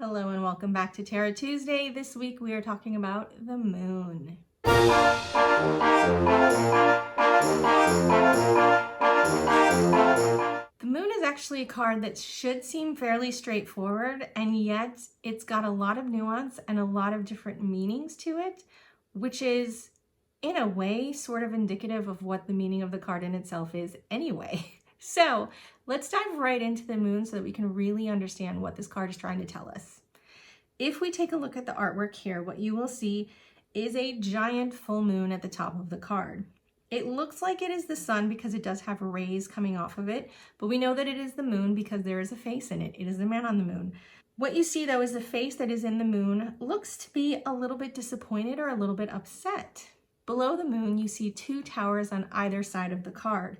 Hello and welcome back to Tarot Tuesday. This week we are talking about the moon. The moon is actually a card that should seem fairly straightforward, and yet it's got a lot of nuance and a lot of different meanings to it, which is in a way sort of indicative of what the meaning of the card in itself is anyway. So let's dive right into the moon so that we can really understand what this card is trying to tell us. If we take a look at the artwork here, what you will see is a giant full moon at the top of the card. It looks like it is the sun because it does have rays coming off of it, but we know that it is the moon because there is a face in it. It is the man on the moon. What you see though is the face that is in the moon looks to be a little bit disappointed or a little bit upset. Below the moon, you see two towers on either side of the card.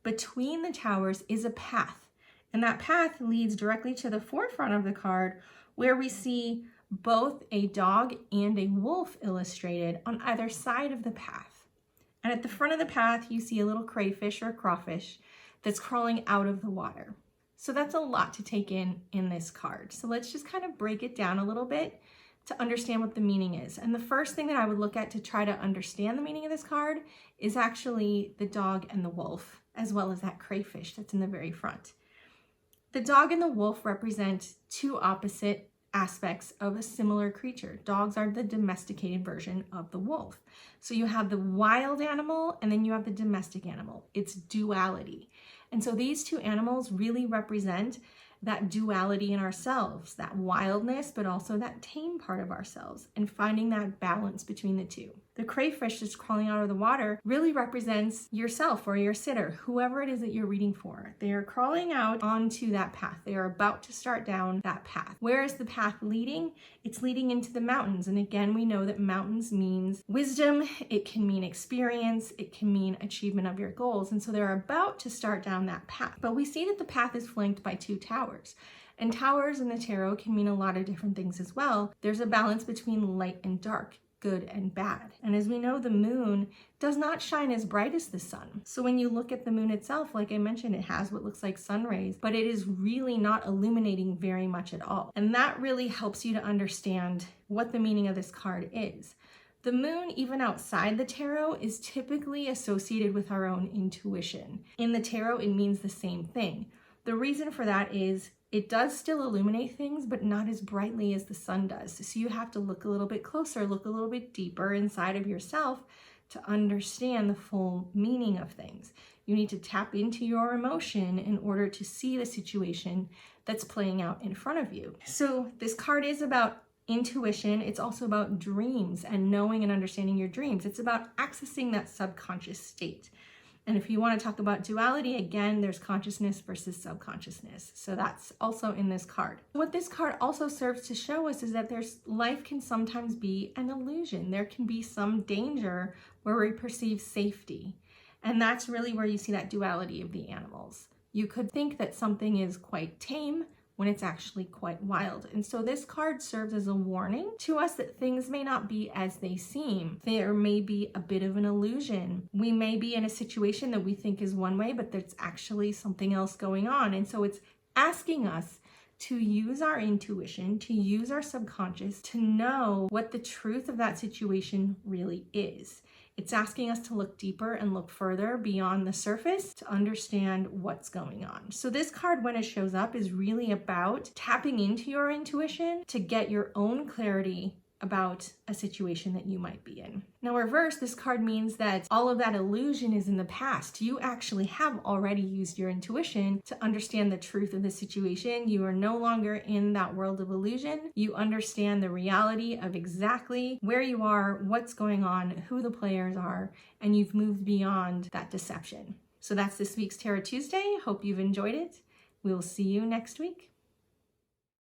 Between the towers is a path, and that path leads directly to the forefront of the card where we see both a dog and a wolf illustrated on either side of the path. And at the front of the path, you see a little crayfish or crawfish that's crawling out of the water. So that's a lot to take in this card. So let's just kind of break it down a little bit to understand what the meaning is. And the first thing that I would look at to try to understand the meaning of this card is actually the dog and the wolf, as well as that crayfish that's in the very front. The dog and the wolf represent two opposite aspects of a similar creature. Dogs are the domesticated version of the wolf. So you have the wild animal and then you have the domestic animal. It's duality. And so these two animals really represent that duality in ourselves, that wildness, but also that tame part of ourselves, and finding that balance between the two. The crayfish that's crawling out of the water really represents yourself or your sitter, whoever it is that you're reading for. They are crawling out onto that path. They are about to start down that path. Where is the path leading? It's leading into the mountains. And again, we know that mountains means wisdom. It can mean experience. It can mean achievement of your goals. And so they're about to start down that path. But we see that the path is flanked by two towers. And towers in the tarot can mean a lot of different things as well. There's a balance between light and dark, good and bad. And as we know, the moon does not shine as bright as the sun. So when you look at the moon itself, like I mentioned, it has what looks like sun rays, but it is really not illuminating very much at all. And that really helps you to understand what the meaning of this card is. The moon, even outside the tarot, is typically associated with our own intuition. In the tarot, it means the same thing. The reason for that is it does still illuminate things, but not as brightly as the sun does. So you have to look a little bit closer, look a little bit deeper inside of yourself to understand the full meaning of things. You need to tap into your emotion in order to see the situation that's playing out in front of you. So this card is about intuition. It's also about dreams and knowing and understanding your dreams. It's about accessing that subconscious state. And if you want to talk about duality, again, there's consciousness versus subconsciousness. So that's also in this card. What this card also serves to show us is that life can sometimes be an illusion. There can be some danger where we perceive safety. And that's really where you see that duality of the animals. You could think that something is quite tame when it's actually quite wild. And so this card serves as a warning to us that things may not be as they seem. There may be a bit of an illusion. We may be in a situation that we think is one way, but there's actually something else going on. And so it's asking us to use our intuition, to use our subconscious, to know what the truth of that situation really is. It's asking us to look deeper and look further beyond the surface to understand what's going on. So this card, when it shows up, is really about tapping into your intuition to get your own clarity about a situation that you might be in. Now, reverse, this card means that all of that illusion is in the past. You actually have already used your intuition to understand the truth of the situation. You are no longer in that world of illusion. You understand the reality of exactly where you are, what's going on, who the players are, and you've moved beyond that deception. So that's this week's Tarot Tuesday. Hope you've enjoyed it. We'll see you next week.